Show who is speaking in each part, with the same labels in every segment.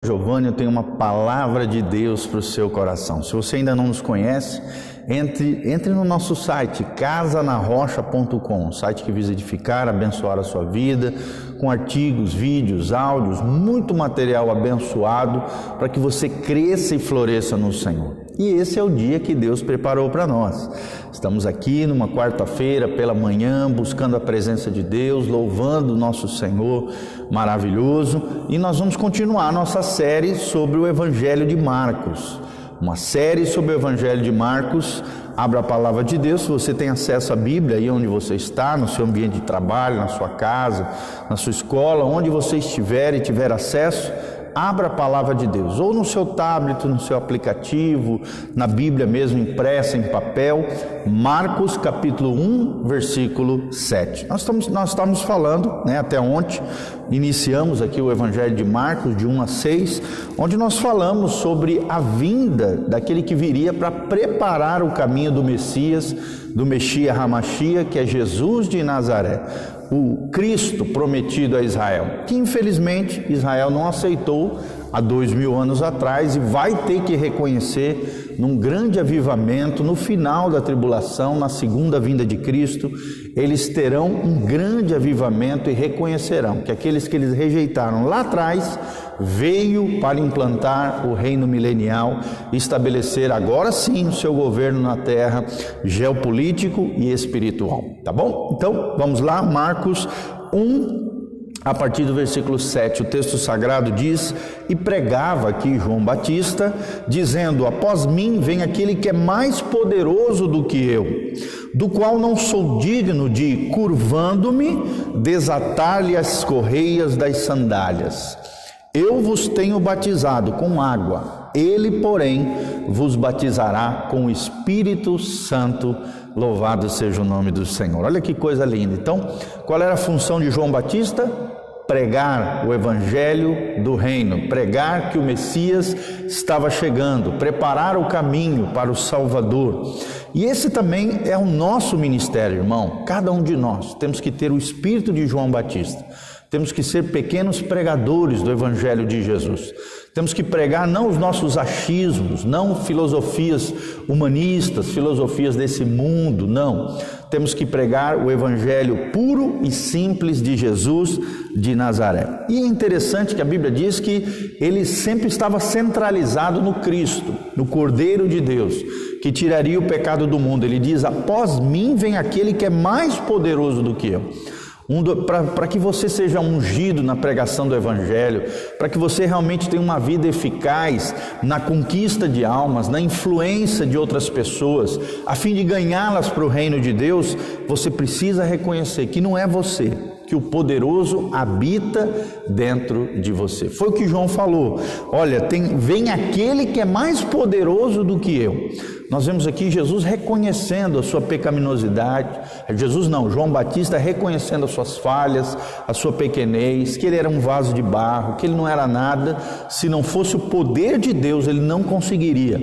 Speaker 1: Giovanni, eu tenho uma palavra de Deus para o seu coração. Se você ainda não nos conhece, entre no nosso site, casanarrocha.com, um site que visa edificar, abençoar a sua vida, com artigos, vídeos, áudios, muito material abençoado para que você cresça e floresça no Senhor. E esse é o dia que Deus preparou para nós. Estamos aqui numa quarta-feira pela manhã, buscando a presença de Deus, louvando o nosso Senhor maravilhoso, e nós vamos continuar a nossa série sobre o Evangelho de Marcos. Uma série sobre o Evangelho de Marcos. Abra a palavra de Deus. Se você tem acesso à Bíblia aí onde você está, no seu ambiente de trabalho, na sua casa, na sua escola, onde você estiver e tiver acesso, abra a palavra de Deus, ou no seu tablet, no seu aplicativo, na Bíblia mesmo impressa em papel. Marcos capítulo 1, versículo 7. Nós estamos falando, até ontem, iniciamos aqui o Evangelho de Marcos, de 1 a 6, onde nós falamos sobre a vinda daquele que viria para preparar o caminho do Messias, do Messias Hamashia, que é Jesus de Nazaré, o Cristo prometido a Israel, que infelizmente Israel não aceitou há 2000 anos atrás, e vai ter que reconhecer num grande avivamento, no final da tribulação, na segunda vinda de Cristo. Eles terão um grande avivamento e reconhecerão que aqueles que eles rejeitaram lá atrás veio para implantar o reino milenial e estabelecer agora sim o seu governo na terra, geopolítico e espiritual, tá bom? Então vamos lá, Marcos 1, a partir do versículo 7, o texto sagrado diz: e pregava aqui João Batista, dizendo: após mim vem aquele que é mais poderoso do que eu, do qual não sou digno de, curvando-me, desatar-lhe as correias das sandálias. Eu vos tenho batizado com água, ele, porém, vos batizará com o Espírito Santo. Louvado seja o nome do Senhor. Olha que coisa linda. Então, qual era a função de João Batista? Pregar o Evangelho do reino, pregar que o Messias estava chegando, preparar o caminho para o Salvador. E esse também é o nosso ministério, irmão. Cada um de nós temos que ter o espírito de João Batista. Temos que ser pequenos pregadores do Evangelho de Jesus. Temos que pregar não os nossos achismos, não filosofias humanistas, filosofias desse mundo, não. Temos que pregar o Evangelho puro e simples de Jesus de Nazaré. E é interessante que a Bíblia diz que ele sempre estava centralizado no Cristo, no Cordeiro de Deus, que tiraria o pecado do mundo. Ele diz: após mim vem aquele que é mais poderoso do que eu. Para que você seja ungido na pregação do Evangelho, para que você realmente tenha uma vida eficaz na conquista de almas, na influência de outras pessoas, a fim de ganhá-las para o reino de Deus, você precisa reconhecer que não é você, que o poderoso habita dentro de você. Foi o que João falou: olha, vem aquele que é mais poderoso do que eu. Nós vemos aqui Jesus reconhecendo a sua pecaminosidade, João Batista reconhecendo as suas falhas, a sua pequenez, que ele era um vaso de barro, que ele não era nada. Se não fosse o poder de Deus, ele não conseguiria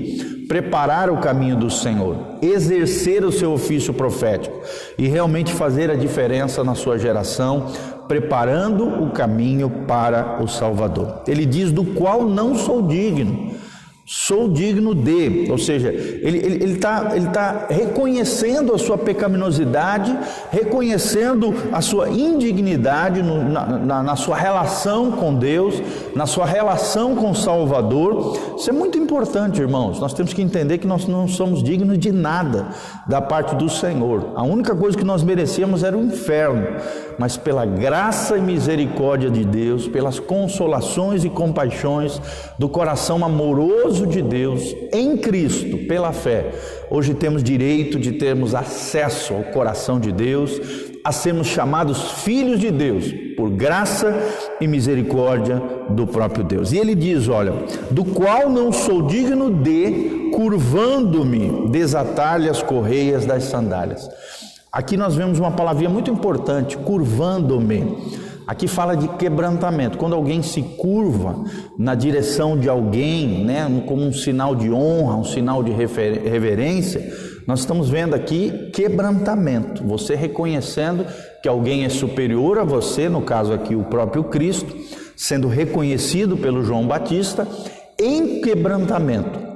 Speaker 1: preparar o caminho do Senhor, exercer o seu ofício profético e realmente fazer a diferença na sua geração, preparando o caminho para o Salvador. Ele diz: do qual não sou digno. Sou digno de, ou seja, ele está reconhecendo a sua pecaminosidade, reconhecendo a sua indignidade na sua relação com Deus, na sua relação com o Salvador. Isso é muito importante, irmãos. Nós temos que entender que nós não somos dignos de nada da parte do Senhor. A única coisa que nós merecíamos era o inferno, mas pela graça e misericórdia de Deus, pelas consolações e compaixões do coração amoroso de Deus em Cristo, pela fé, hoje temos direito de termos acesso ao coração de Deus, a sermos chamados filhos de Deus, por graça e misericórdia do próprio Deus. E ele diz: olha, do qual não sou digno de, curvando-me, desatar-lhe as correias das sandálias. Aqui nós vemos uma palavrinha muito importante: curvando-me. Aqui fala de quebrantamento. Quando alguém se curva na direção de alguém, como um sinal de honra, um sinal de reverência, nós estamos vendo aqui quebrantamento. Você reconhecendo que alguém é superior a você, no caso aqui o próprio Cristo, sendo reconhecido pelo João Batista em quebrantamento.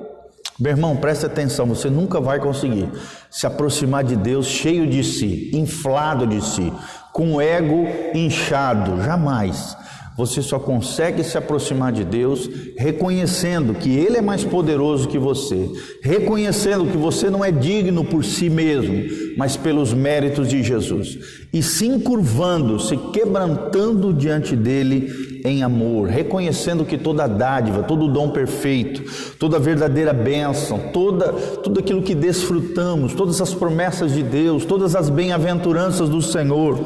Speaker 1: Meu irmão, preste atenção, você nunca vai conseguir se aproximar de Deus cheio de si, inflado de si, com o ego inchado, jamais. Você só consegue se aproximar de Deus reconhecendo que Ele é mais poderoso que você, reconhecendo que você não é digno por si mesmo, mas pelos méritos de Jesus, e se encurvando, se quebrantando diante dEle em amor, reconhecendo que toda dádiva, todo dom perfeito, toda verdadeira bênção, tudo aquilo que desfrutamos, todas as promessas de Deus, todas as bem-aventuranças do Senhor,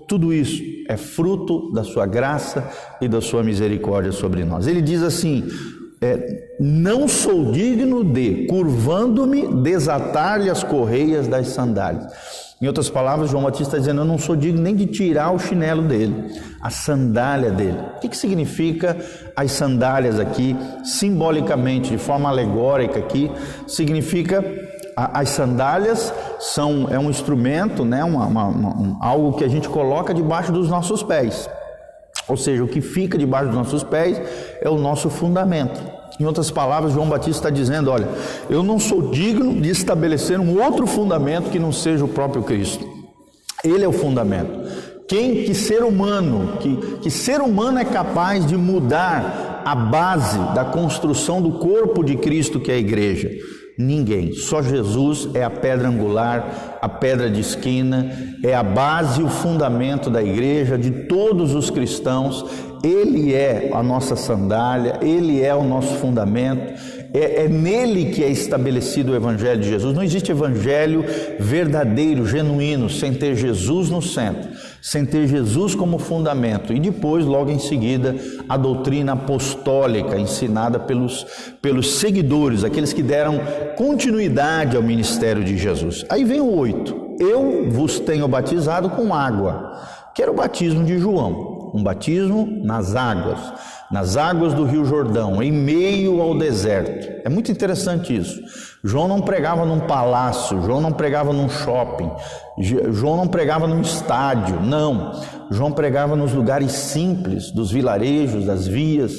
Speaker 1: tudo isso é fruto da sua graça e da sua misericórdia sobre nós. Ele diz assim, não sou digno de, curvando-me, desatar-lhe as correias das sandálias. Em outras palavras, João Batista está dizendo, eu não sou digno nem de tirar o chinelo dele, a sandália dele. O que significa as sandálias aqui, simbolicamente, de forma alegórica aqui, significa... As sandálias é um instrumento, né? Algo que a gente coloca debaixo dos nossos pés. Ou seja, o que fica debaixo dos nossos pés é o nosso fundamento. Em outras palavras, João Batista está dizendo, olha, eu não sou digno de estabelecer um outro fundamento que não seja o próprio Cristo. Ele é o fundamento. Que ser humano é capaz de mudar a base da construção do corpo de Cristo, que é a igreja? Ninguém, só Jesus é a pedra angular, a pedra de esquina, é a base e o fundamento da igreja, de todos os cristãos. Ele é a nossa sandália, Ele é o nosso fundamento, é nele que é estabelecido o Evangelho de Jesus. Não existe Evangelho verdadeiro, genuíno, sem ter Jesus no centro, sem ter Jesus como fundamento. E depois, logo em seguida, a doutrina apostólica ensinada pelos seguidores, aqueles que deram continuidade ao ministério de Jesus. Aí vem o 8, eu vos tenho batizado com água, que era o batismo de João, um batismo nas águas do Rio Jordão, em meio ao deserto. É muito interessante isso. João não pregava num palácio, João não pregava num shopping, João não pregava num estádio, não. João pregava nos lugares simples, dos vilarejos, das vias,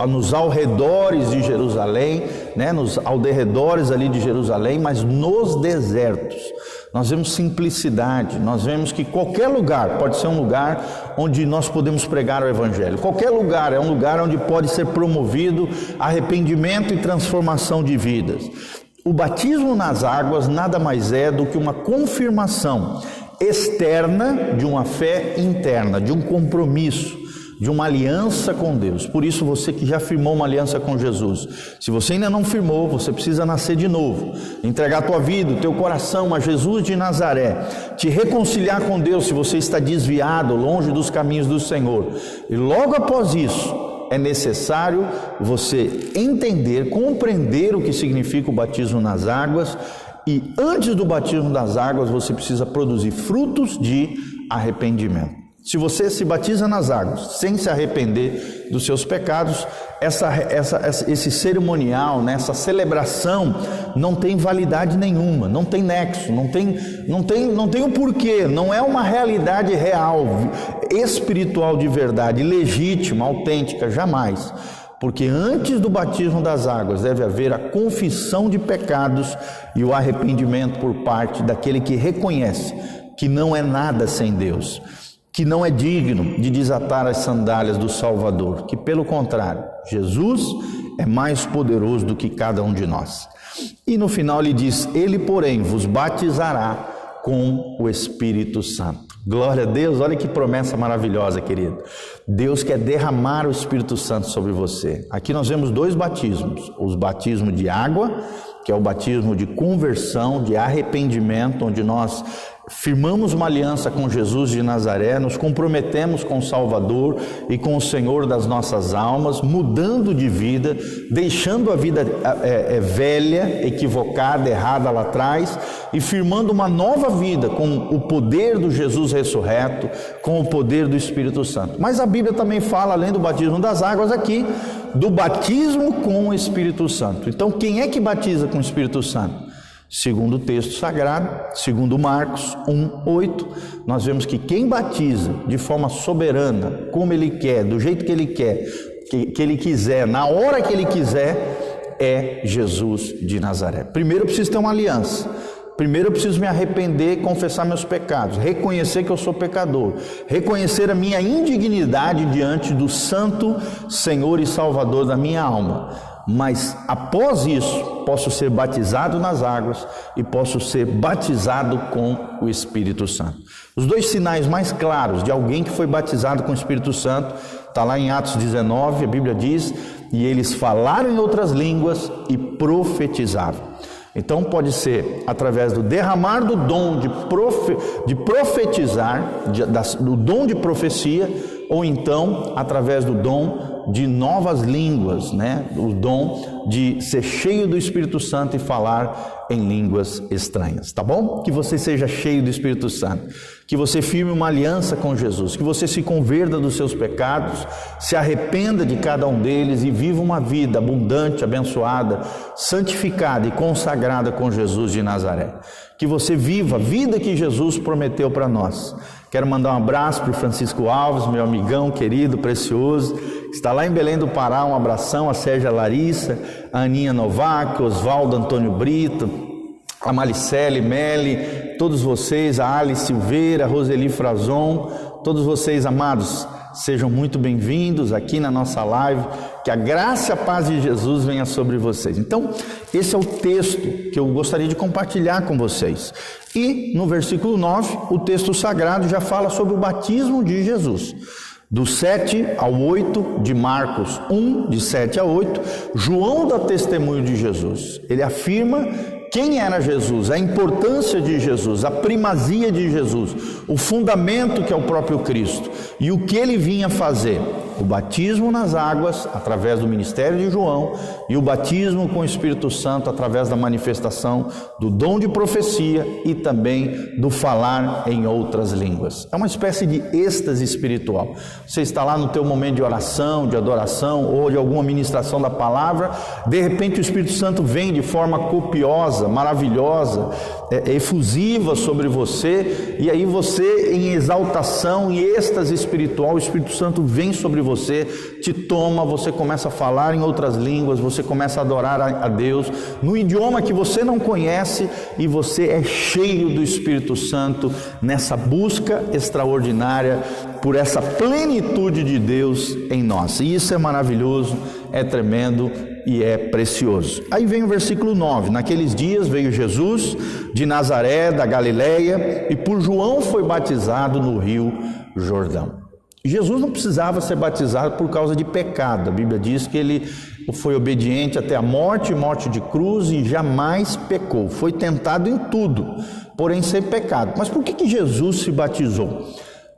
Speaker 1: nos alredores de Jerusalém, né? Nos alredores ali de Jerusalém, mas nos desertos. Nós vemos simplicidade, nós vemos que qualquer lugar pode ser um lugar onde nós podemos pregar o Evangelho. Qualquer lugar é um lugar onde pode ser promovido arrependimento e transformação de vidas. O batismo nas águas nada mais é do que uma confirmação externa de uma fé interna, de um compromisso, de uma aliança com Deus. Por isso, você que já firmou uma aliança com Jesus, se você ainda não firmou, você precisa nascer de novo, entregar a tua vida, o teu coração a Jesus de Nazaré, te reconciliar com Deus se você está desviado, longe dos caminhos do Senhor. E logo após isso, é necessário você entender, compreender o que significa o batismo nas águas, e antes do batismo das águas você precisa produzir frutos de arrependimento. Se você se batiza nas águas sem se arrepender dos seus pecados, esse cerimonial, né, essa celebração não tem validade nenhuma, não tem nexo, não tem um porquê, não é uma realidade real, espiritual de verdade, legítima, autêntica, jamais. Porque antes do batismo das águas deve haver a confissão de pecados e o arrependimento por parte daquele que reconhece que não é nada sem Deus, que não é digno de desatar as sandálias do Salvador, que pelo contrário, Jesus é mais poderoso do que cada um de nós. E no final ele diz, ele porém vos batizará com o Espírito Santo. Glória a Deus, olha que promessa maravilhosa, querido. Deus quer derramar o Espírito Santo sobre você. Aqui nós vemos dois batismos, os batismos de água, que é o batismo de conversão, de arrependimento, onde nós firmamos uma aliança com Jesus de Nazaré, nos comprometemos com o Salvador e com o Senhor das nossas almas, mudando de vida, deixando a vida velha, equivocada, errada lá atrás e firmando uma nova vida com o poder do Jesus ressurreto, com o poder do Espírito Santo. Mas a Bíblia também fala, além do batismo das águas aqui, do batismo com o Espírito Santo. Então, quem é que batiza com o Espírito Santo? Segundo o texto sagrado, segundo Marcos 1:8, nós vemos que quem batiza de forma soberana, como ele quer, do jeito que ele quer, que ele quiser, na hora que ele quiser, é Jesus de Nazaré. Primeiro eu preciso ter uma aliança. Primeiro eu preciso me arrepender e confessar meus pecados, reconhecer que eu sou pecador, reconhecer a minha indignidade diante do santo Senhor e Salvador da minha alma. Mas após isso, posso ser batizado nas águas e posso ser batizado com o Espírito Santo. Os dois sinais mais claros de alguém que foi batizado com o Espírito Santo, está lá em Atos 19, a Bíblia diz, e eles falaram em outras línguas e profetizavam. Então pode ser através do derramar do dom de profetizar, do dom de profecia, ou então através do dom de novas línguas, né? O dom de ser cheio do Espírito Santo e falar em línguas estranhas, tá bom? Que você seja cheio do Espírito Santo, que você firme uma aliança com Jesus, que você se converta dos seus pecados, se arrependa de cada um deles e viva uma vida abundante, abençoada, santificada e consagrada com Jesus de Nazaré. Que você viva a vida que Jesus prometeu para nós. Quero mandar um abraço para o Francisco Alves, meu amigão querido, precioso, está lá em Belém do Pará. Um abração a Sérgia Larissa, a Aninha Novak, Oswaldo Antônio Brito, a Malicele Meli, todos vocês, a Alice Silveira, a Roseli Frazon, todos vocês amados, sejam muito bem-vindos aqui na nossa live, que a graça e a paz de Jesus venha sobre vocês. Então, esse é o texto que eu gostaria de compartilhar com vocês. E no versículo 9, o texto sagrado já fala sobre o batismo de Jesus. Do 7 ao 8 de Marcos 1, de 7 a 8, João dá testemunho de Jesus. Ele afirma quem era Jesus, a importância de Jesus, a primazia de Jesus, o fundamento que é o próprio Cristo e o que ele vinha fazer. O batismo nas águas, através do ministério de João, e o batismo com o Espírito Santo, através da manifestação do dom de profecia e também do falar em outras línguas. É uma espécie de êxtase espiritual. Você está lá no teu momento de oração, de adoração ou de alguma ministração da palavra, de repente o Espírito Santo vem de forma copiosa, maravilhosa, efusiva sobre você, e aí você, em exaltação, em êxtase espiritual, o Espírito Santo vem sobre você, te toma, você começa a falar em outras línguas, você começa a adorar a Deus no idioma que você não conhece, e você é cheio do Espírito Santo nessa busca extraordinária por essa plenitude de Deus em nós. E isso é maravilhoso, é tremendo e é precioso. Aí vem o versículo 9: naqueles dias veio Jesus de Nazaré, da Galileia, e por João foi batizado no rio Jordão. Jesus não precisava ser batizado por causa de pecado. A Bíblia diz que ele foi obediente até a morte, morte de cruz, e jamais pecou. Foi tentado em tudo, porém sem pecado. Mas por que Jesus se batizou?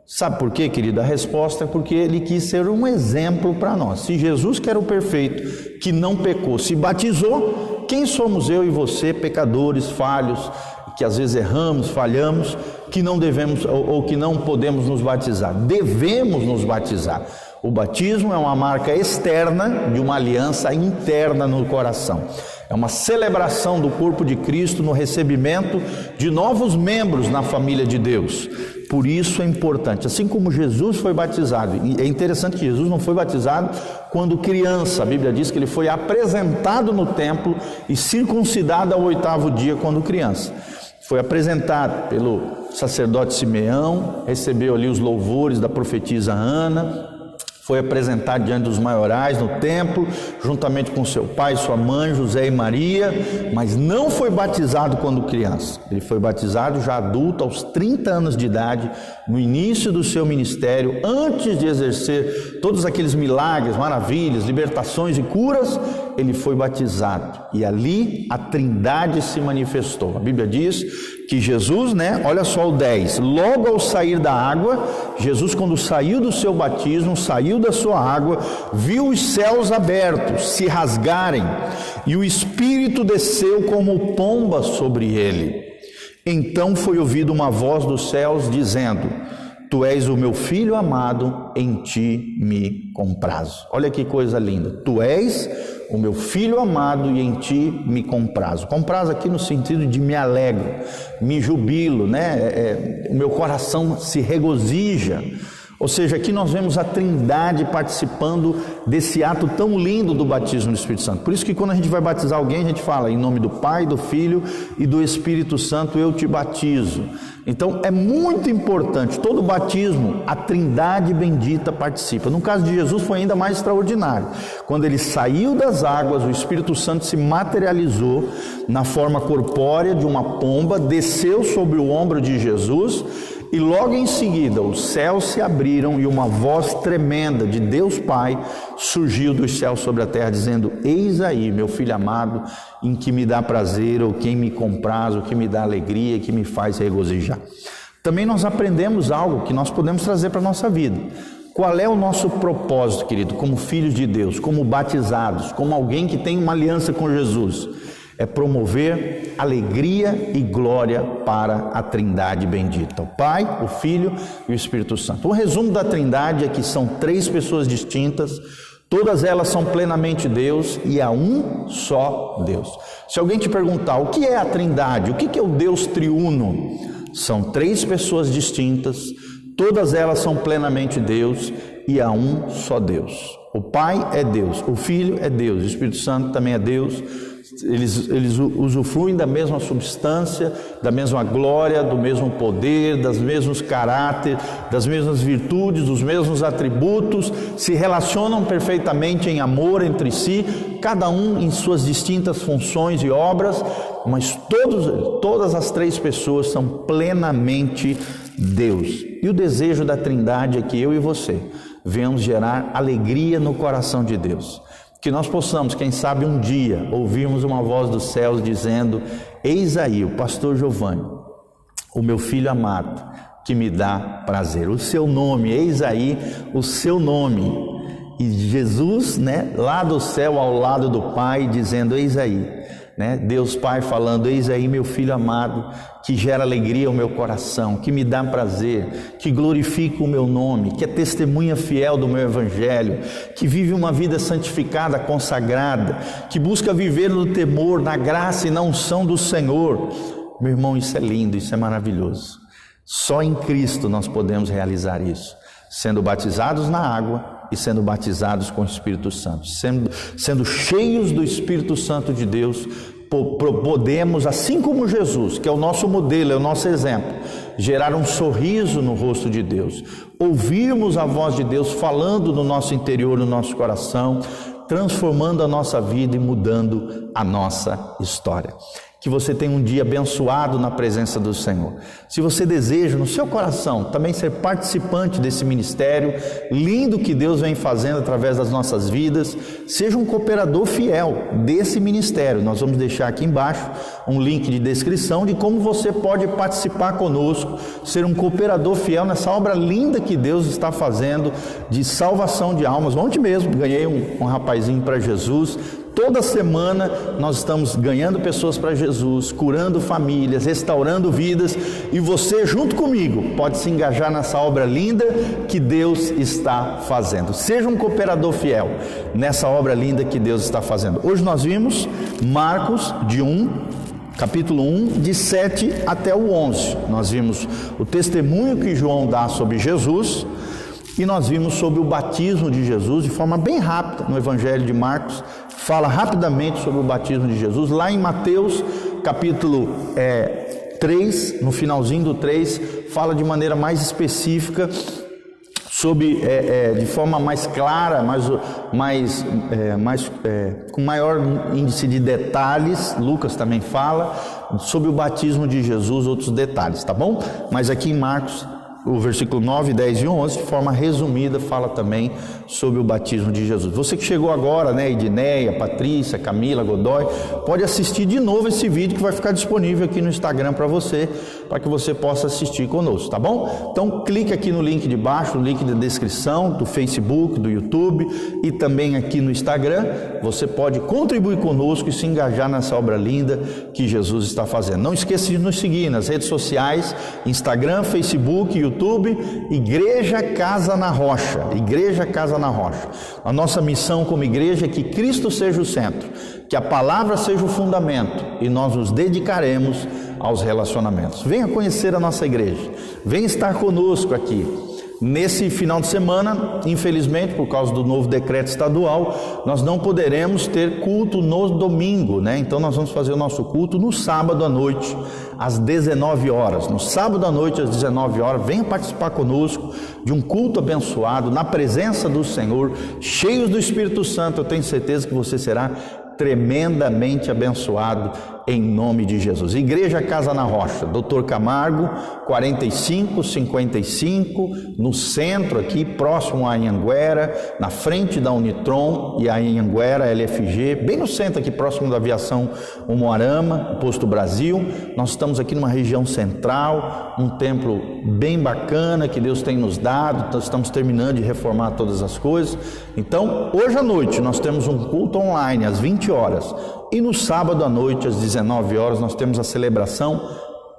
Speaker 1: Sabe por quê, querido? A resposta é porque ele quis ser um exemplo para nós. Se Jesus, que era o perfeito, que não pecou, se batizou, quem somos eu e você, pecadores, falhos, que às vezes erramos, falhamos, que não devemos ou que não podemos nos batizar? Devemos nos batizar. O batismo é uma marca externa de uma aliança interna no coração. É uma celebração do corpo de Cristo no recebimento de novos membros na família de Deus. Por isso é importante, assim como Jesus foi batizado, e é interessante que Jesus não foi batizado quando criança. A Bíblia diz que ele foi apresentado no templo e circuncidado ao 8º dia quando criança. Foi apresentado pelo sacerdote Simeão, recebeu ali os louvores da profetisa Ana, foi apresentado diante dos maiorais no templo, juntamente com seu pai e sua mãe, José e Maria, mas não foi batizado quando criança. Ele foi batizado já adulto, aos 30 anos de idade, no início do seu ministério, antes de exercer todos aqueles milagres, maravilhas, libertações e curas. Ele foi batizado, e ali a Trindade se manifestou. A Bíblia diz que Jesus, olha só o 10, logo ao sair da água, Jesus, quando saiu do seu batismo, saiu da sua água, viu os céus abertos se rasgarem, e o Espírito desceu como pomba sobre ele. Então foi ouvida uma voz dos céus dizendo: Tu és o meu filho amado, em ti me comprazo. Olha que coisa linda. Tu és o meu filho amado e em ti me comprazo. Comprazo aqui no sentido de me alegro, me jubilo, né? O meu coração se regozija. Ou seja, aqui nós vemos a Trindade participando desse ato tão lindo do batismo do Espírito Santo. Por isso que quando a gente vai batizar alguém, a gente fala em nome do Pai, do Filho e do Espírito Santo, eu te batizo. Então é muito importante, todo batismo, a Trindade bendita participa. No caso de Jesus foi ainda mais extraordinário. Quando ele saiu das águas, o Espírito Santo se materializou na forma corpórea de uma pomba, desceu sobre o ombro de Jesus, e logo em seguida os céus se abriram e uma voz tremenda de Deus Pai surgiu dos céus sobre a terra, dizendo: eis aí meu filho amado, em que me dá prazer, ou quem me compraz, ou que me dá alegria, que me faz regozijar. Também nós aprendemos algo que nós podemos trazer para a nossa vida. Qual é o nosso propósito, querido, como filhos de Deus, como batizados, como alguém que tem uma aliança com Jesus? É promover alegria e glória para a Trindade bendita, o Pai, o Filho e o Espírito Santo. O resumo da Trindade é que são 3 pessoas distintas, todas elas são plenamente Deus e há um só Deus. Se alguém te perguntar o que é a Trindade, o que é o Deus triuno, são 3 pessoas distintas, todas elas são plenamente Deus e há um só Deus. O Pai é Deus, o Filho é Deus, o Espírito Santo também é Deus. Eles usufruem da mesma substância, da mesma glória, do mesmo poder, dos mesmos caráteres, das mesmas virtudes, dos mesmos atributos, se relacionam perfeitamente em amor entre si, cada um em suas distintas funções e obras, mas todas as 3 pessoas são plenamente Deus. E o desejo da Trindade é que eu e você venhamos gerar alegria no coração de Deus. Que nós possamos, quem sabe um dia, ouvirmos uma voz dos céus dizendo: eis aí o pastor Giovanni, o meu filho amado, que me dá prazer. O seu nome, eis aí o seu nome. E Jesus, né, lá do céu ao lado do Pai, dizendo: eis aí. Né? Deus Pai falando: eis aí meu filho amado, que gera alegria ao meu coração, que me dá prazer, que glorifica o meu nome, que é testemunha fiel do meu evangelho, que vive uma vida santificada, consagrada, que busca viver no temor, na graça e na unção do Senhor. Meu irmão, isso é lindo, isso é maravilhoso. Só em Cristo nós podemos realizar isso, sendo batizados na água e sendo batizados com o Espírito Santo, sendo cheios do Espírito Santo de Deus, podemos, assim como Jesus, que é o nosso modelo, é o nosso exemplo, gerar um sorriso no rosto de Deus, ouvirmos a voz de Deus falando no nosso interior, no nosso coração, transformando a nossa vida e mudando a nossa história. Que você tenha um dia abençoado na presença do Senhor. Se você deseja no seu coração também ser participante desse ministério lindo que Deus vem fazendo através das nossas vidas, seja um cooperador fiel desse ministério. Nós vamos deixar aqui embaixo um link de descrição de como você pode participar conosco, ser um cooperador fiel nessa obra linda que Deus está fazendo de salvação de almas. Ontem mesmo ganhei um rapazinho para Jesus. Toda semana nós estamos ganhando pessoas para Jesus, curando famílias, restaurando vidas, e você junto comigo pode se engajar nessa obra linda que Deus está fazendo. Seja um cooperador fiel nessa obra linda que Deus está fazendo. Hoje nós vimos Marcos capítulo 1, de 7 até o 11. Nós vimos o testemunho que João dá sobre Jesus, e nós vimos sobre o batismo de Jesus de forma bem rápida. No Evangelho de Marcos fala rapidamente sobre o batismo de Jesus. Lá em Mateus capítulo 3, no finalzinho do 3, fala de maneira mais específica sobre, de forma mais clara, com maior índice de detalhes. Lucas também fala sobre o batismo de Jesus, outros detalhes, tá bom? Mas aqui em Marcos, o versículo 9, 10 e 11, de forma resumida, fala também sobre o batismo de Jesus. Você que chegou agora, né, Edneia, Patrícia, Camila, Godoy, pode assistir de novo esse vídeo que vai ficar disponível aqui no Instagram para que você possa assistir conosco, tá bom? Então clique aqui no link de baixo, no link da descrição do Facebook, do YouTube e também aqui no Instagram. Você pode contribuir conosco e se engajar nessa obra linda que Jesus está fazendo. Não esqueça de nos seguir nas redes sociais, Instagram, Facebook, YouTube YouTube, Igreja Casa na Rocha. Igreja Casa na Rocha. A nossa missão como igreja é que Cristo seja o centro, que a palavra seja o fundamento e nós nos dedicaremos aos relacionamentos. Venha conhecer a nossa igreja, venha estar conosco aqui. Nesse final de semana, infelizmente, por causa do novo decreto estadual, nós não poderemos ter culto no domingo, né? Então nós vamos fazer o nosso culto no sábado à noite, às 19 horas. No sábado à noite, às 19 horas, venha participar conosco de um culto abençoado, na presença do Senhor, cheios do Espírito Santo. Eu tenho certeza que você será tremendamente abençoado em nome de Jesus. Igreja Casa na Rocha, Dr. Camargo, 4555, no centro aqui, próximo a Anhanguera, na frente da Unitron e a Anhanguera LFG, bem no centro aqui, próximo da Aviação Umuarama, Posto Brasil. Nós estamos aqui numa região central, um templo bem bacana que Deus tem nos dado. Nós estamos terminando de reformar todas as coisas. Então, hoje à noite nós temos um culto online às 20 horas. E no sábado à noite, às 19 horas, nós temos a celebração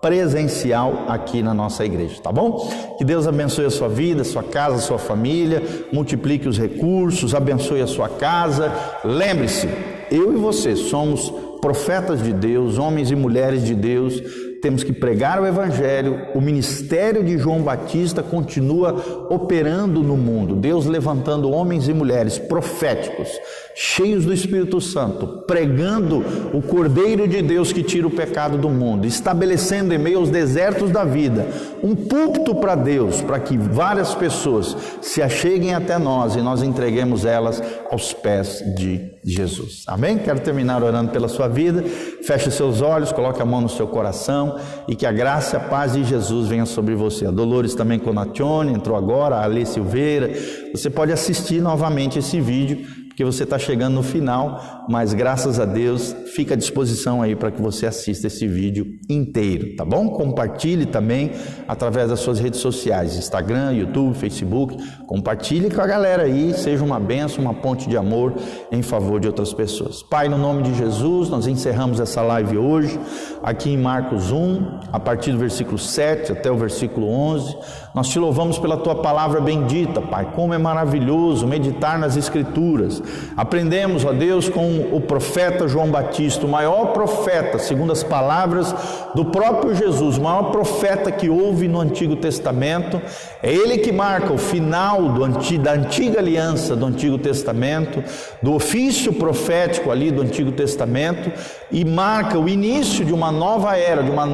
Speaker 1: presencial aqui na nossa igreja, tá bom? Que Deus abençoe a sua vida, a sua casa, a sua família, multiplique os recursos, abençoe a sua casa. Lembre-se, eu e você somos profetas de Deus, homens e mulheres de Deus. Temos que pregar o Evangelho. O ministério de João Batista continua operando no mundo. Deus levantando homens e mulheres proféticos, cheios do Espírito Santo, pregando o Cordeiro de Deus que tira o pecado do mundo, estabelecendo em meio aos desertos da vida um púlpito para Deus, para que várias pessoas se acheguem até nós e nós entreguemos elas aos pés de Jesus. Amém? Quero terminar orando pela sua vida. Feche seus olhos, coloque a mão no seu coração e que a graça e a paz de Jesus venha sobre você. A Dolores também Conatione entrou agora, a Ale Silveira. Você pode assistir novamente esse vídeo, porque você está chegando no final, mas graças a Deus fica à disposição aí para que você assista esse vídeo inteiro, tá bom? Compartilhe também através das suas redes sociais, Instagram, YouTube, Facebook. Compartilhe com a galera aí, seja uma bênção, uma ponte de amor em favor de outras pessoas. Pai, no nome de Jesus, nós encerramos essa live hoje, aqui em Marcos 1, a partir do versículo 7 até o versículo 11. Nós te louvamos pela tua palavra bendita, Pai. Como é maravilhoso meditar nas Escrituras. Aprendemos, ó Deus, com o profeta João Batista, o maior profeta, segundo as palavras do próprio Jesus, o maior profeta que houve no Antigo Testamento. É ele que marca o final da antiga aliança do Antigo Testamento, do ofício profético ali do Antigo Testamento, e marca o início de uma nova era, de uma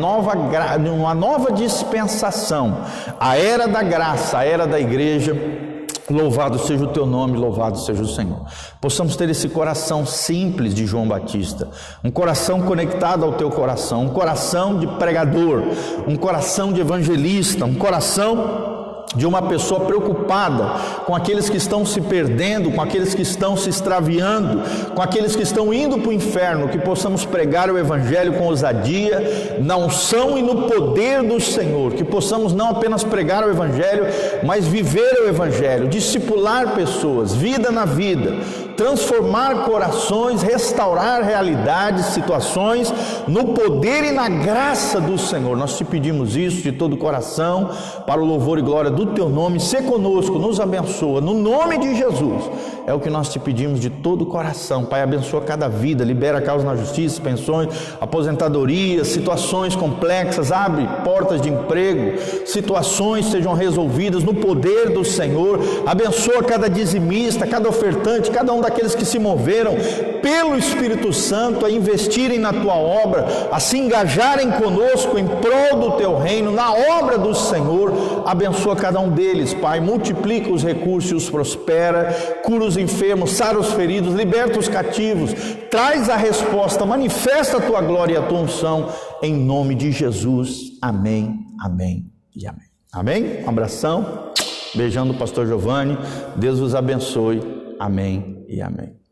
Speaker 1: nova dispensação, a era da graça, a era da igreja. Louvado seja o teu nome, louvado seja o Senhor. Possamos ter esse coração simples de João Batista, um coração conectado ao teu coração, um coração de pregador, um coração de evangelista, um coração de uma pessoa preocupada com aqueles que estão se perdendo, com aqueles que estão se extraviando, com aqueles que estão indo para o inferno. Que possamos pregar o Evangelho com ousadia, na unção e no poder do Senhor. Que possamos não apenas pregar o Evangelho, mas viver o Evangelho, discipular pessoas, vida na vida, transformar corações, restaurar realidades, situações, no poder e na graça do Senhor. Nós te pedimos isso de todo o coração, para o louvor e glória do teu nome. Sê conosco, nos abençoa, no nome de Jesus. É o que nós te pedimos de todo o coração. Pai, abençoa cada vida, libera a causa na justiça, pensões, aposentadorias, situações complexas, abre portas de emprego, situações sejam resolvidas no poder do Senhor. Abençoa cada dizimista, cada ofertante, cada um daqueles que se moveram pelo Espírito Santo a investirem na tua obra, a se engajarem conosco em prol do teu reino, na obra do Senhor. Abençoa cada um deles, Pai, multiplica os recursos e os prospera, cura os enfermos, sara os feridos, liberta os cativos, traz a resposta, manifesta a tua glória e a tua unção, em nome de Jesus. Amém, amém e amém. Amém? Um abração, beijando o pastor Giovanni, Deus vos abençoe. Amém e amém.